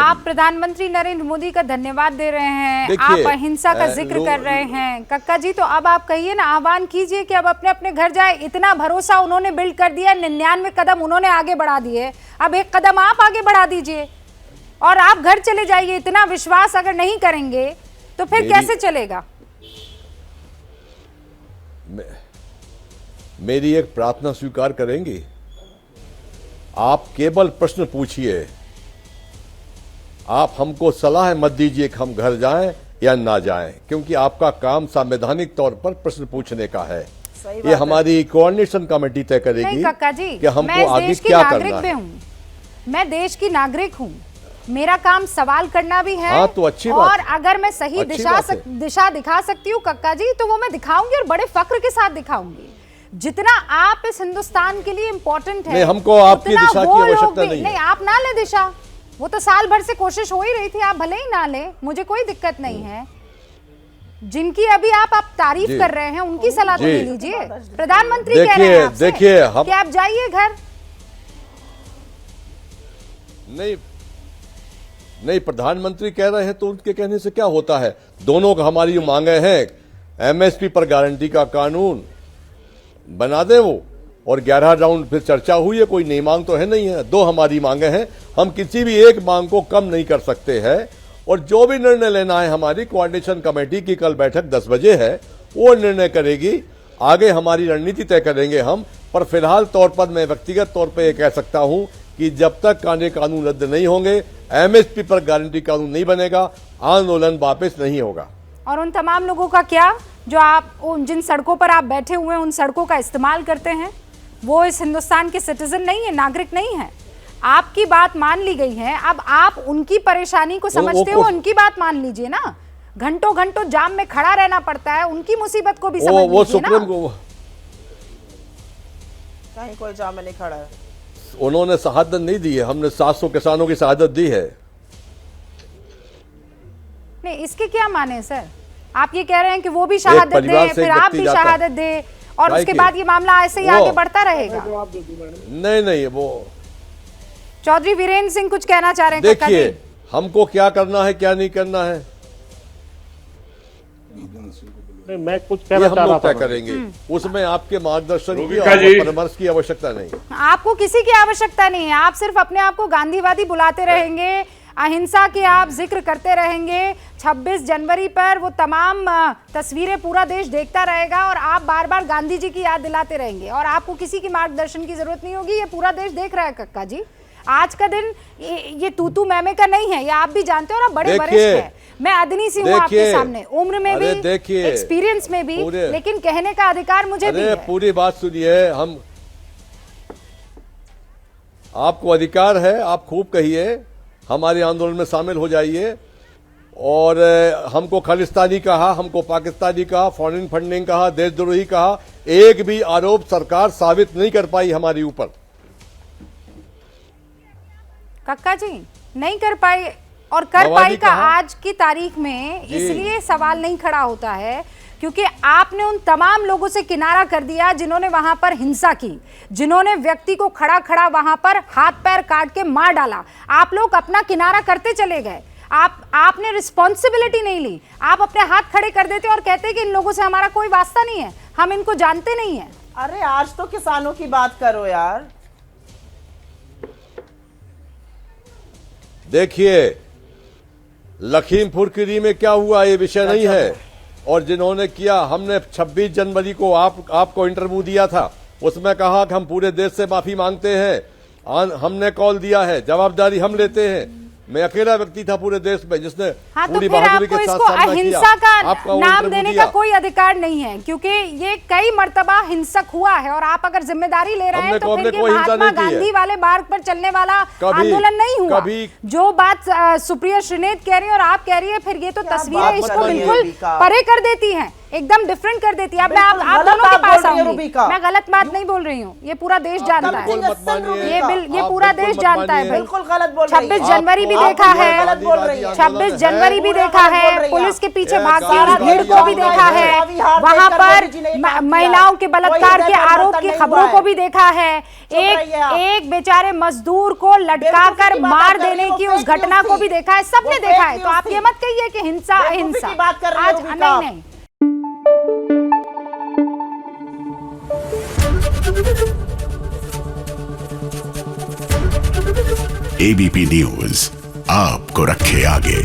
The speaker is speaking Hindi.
आप प्रधानमंत्री नरेंद्र मोदी का धन्यवाद दे रहे हैं, आप अहिंसा का जिक्र कर रहे हैं। कक्का जी, तो अब आप कहिए ना, आह्वान कीजिए कि अब अपने अपने घर जाए। इतना भरोसा उन्होंने बिल्ड कर दिया, 99 कदम उन्होंने आगे बढ़ा दिए, अब एक कदम आप आगे बढ़ा दीजिए और आप घर चले जाइए। इतना विश्वास अगर नहीं करेंगे तो फिर कैसे चलेगा? मेरी एक प्रार्थना स्वीकार करेंगे? आप केवल प्रश्न पूछिए, आप हमको सलाह मत दीजिए कि हम घर जाएं या ना जाएं, क्योंकि आपका काम संवैधानिक तौर पर प्रश्न पूछने का है। ये हमारी कोऑर्डिनेशन कमेटी तय करेगी। नहीं कक्का जी, कि हमको आगे क्या करना है। मैं देश की नागरिक हूँ, मेरा काम सवाल करना भी है। हाँ, तो अच्छी बात। और अगर मैं सही दिशा दिखा सकती हूँ कक्का जी, तो वो मैं दिखाऊंगी और बड़े फक्र के साथ दिखाऊंगी। जितना आप इस हिंदुस्तान के लिए इम्पोर्टेंट है, नहीं, हमको आपकी दिशा की आवश्यकता नहीं है। नहीं, आप ना ले दिशा, वो तो साल भर से कोशिश हो ही रही थी, आप भले ही ना ले, मुझे कोई दिक्कत नहीं है। जिनकी अभी आप तारीफ कर रहे हैं, उनकी सलाह तो ले लीजिए। प्रधानमंत्री कह रहे हैं आपसे कि आप जाइए घर। नहीं, प्रधानमंत्री कह रहे हैं तो उनके कहने से क्या होता है। दोनों हमारी मांगे हैं, एमएसपी पर गारंटी का कानून बना दे वो, और 11 राउंड फिर चर्चा हुई है, कोई नई मांग तो है नहीं है। दो हमारी मांगे हैं, हम किसी भी एक मांग को कम नहीं कर सकते हैं। और जो भी निर्णय लेना है, हमारी कोऑर्डिनेशन कमेटी की कल बैठक 10 बजे है, वो निर्णय करेगी। आगे हमारी रणनीति तय करेंगे हम। पर फिलहाल तौर पर मैं व्यक्तिगत तौर पर यह कह सकता हूं कि जब तक कानूनी कानून रद्द नहीं होंगे, एमएसपी पर गारंटी कानून नहीं बनेगा, आंदोलन वापस नहीं होगा। और उन तमाम लोगों का क्या, जो आप जिन सड़कों पर आप बैठे हुए हैं, उन सड़कों का इस्तेमाल करते हैं, वो इस हिंदुस्तान के सिटीजन नहीं है, नागरिक नहीं है। आपकी बात मान ली गई है, अब आप उनकी परेशानी को समझते हो, उनकी बात मान लीजिए ना। घंटों घंटों जाम में खड़ा रहना पड़ता है, उनकी मुसीबत को भी समझ लीजिए ना। कहीं कोई जाम में नहीं खड़ा है। उन्होंने शहादत नहीं दी है, हमने 700 किसानों की शहादत दी है। नहीं, इसके क्या माने सर? आप ये कह रहे हैं कि वो भी शहादत दे, फिर आप भी शहादत दे, और उसके बाद ये मामला ऐसे ही आगे बढ़ता रहेगा। नहीं, वो चौधरी वीरेंद्र सिंह कुछ कहना चाह रहे हैं। देखिए, हमको क्या करना है, क्या नहीं करना है, नहीं, मैं कुछ कहना चाह रहा था। करेंगे उसमें आपके मार्गदर्शन की, परामर्श की आवश्यकता नहीं। आपको किसी की आवश्यकता नहीं है, आप सिर्फ अपने आप को गांधीवादी बुलाते रहेंगे, अहिंसा के आप जिक्र करते रहेंगे। 26 जनवरी पर वो तमाम तस्वीरें पूरा देश देखता रहेगा और आप बार बार गांधी जी की याद दिलाते रहेंगे, और आपको किसी की मार्गदर्शन की जरूरत नहीं होगी। ये पूरा देश देख रहा है कक्का जी। आज का दिन ये तूतू मैमे का नहीं है, ये आप भी जानते हो, और आप बड़े वरिष्ठ हैं। मैं अदनी सी हूँ आपके सामने, उम्र में भी, एक्सपीरियंस में भी, लेकिन कहने का अधिकार मुझे भी है। पूरी बात सुनिए, हम आपको अधिकार है, आप खूब कहिए, हमारे आंदोलन में शामिल हो जाइए। और हमको खालिस्तानी कहा, हमको पाकिस्तानी कहा, फॉरेन फंडिंग कहा, देशद्रोही कहा, एक भी आरोप सरकार साबित नहीं कर पाई हमारे ऊपर। कक्का जी नहीं कर पाई, और कर पाई का आज की तारीख में इसलिए सवाल नहीं खड़ा होता है क्योंकि आपने उन तमाम लोगों से किनारा कर दिया जिन्होंने वहां पर हिंसा की, जिन्होंने व्यक्ति को खड़ा खड़ा वहां पर हाथ पैर काट के मार डाला। आप लोग अपना किनारा करते चले गए, आपने रिस्पॉन्सिबिलिटी नहीं ली। आप अपने हाथ खड़े कर देते और कहते कि इन लोगों से हमारा कोई वास्ता नहीं है, हम इनको जानते नहीं है। अरे आज तो किसानों की बात करो यार। देखिए, लखीमपुर खीरी में क्या हुआ ये विषय नहीं है, और जिन्होंने किया, हमने 26 जनवरी को आपको इंटरव्यू दिया था, उसमें कहा कि हम पूरे देश से माफी मांगते हैं। हमने कॉल दिया है, जवाबदारी हम लेते हैं। मैं अकेला व्यक्ति था पूरे देश में जिसने पूरी बहादुरी के साथ सामना किया। अहिंसा का नाम देने का कोई अधिकार नहीं है, क्योंकि ये कई मर्तबा हिंसक हुआ है, और आप अगर जिम्मेदारी ले रहे हैं तो फिर ये महात्मा गांधी वाले मार्ग पर चलने वाला आंदोलन नहीं हुआ। जो बात सुप्रिया श्रीनेत कह रही है और आप कह रही है, फिर ये तो तस्वीरें इसको बिल्कुल परे कर देती हैं एकदम डिफरेंट कर देती है। अब मैं आप बिल्कुल दोनों गलत के आप पास बोल रही हो, आऊंगी। रूबिका। मैं गलत बात नहीं बोल रही हूँ, ये पूरा देश जानता है, बिल्कुल मत मानिए। ये आप पूरा बिल्कुल देश मत जानता है मानिए। भाई। बिल्कुल गलत बोल रही 26 है। जनवरी भी आप देखा पूरा है, गलत बोल रही है। 26 जनवरी भी पूरा देखा गलत बोल है, रही है। पुलिस के पीछे ये भागती गाली हुई भीड़ को भी गाली देखा गाली है, अभी हार वहां देखकर पर मोदी जी ने ये काम किया महिलाओं है। के बलात्कार कोई के इधर आरोप की परिवर्तन नहीं खबरों हुआ को है। भी देखा है। रहिए आप। एक बेचारे मजदूर को लटका बेवकूफी कर की बात मार कर रही देने हो, की वो उस fake घटना news को थी। भी देखा है, सबने वो देखा fake है। तो news आप ये थी। मत कहिए कि हिंसा बेवकूफी अहिंसा की बात कर रही हो, आज रूबिका। नहीं। एबीपी न्यूज आपको रखे आगे।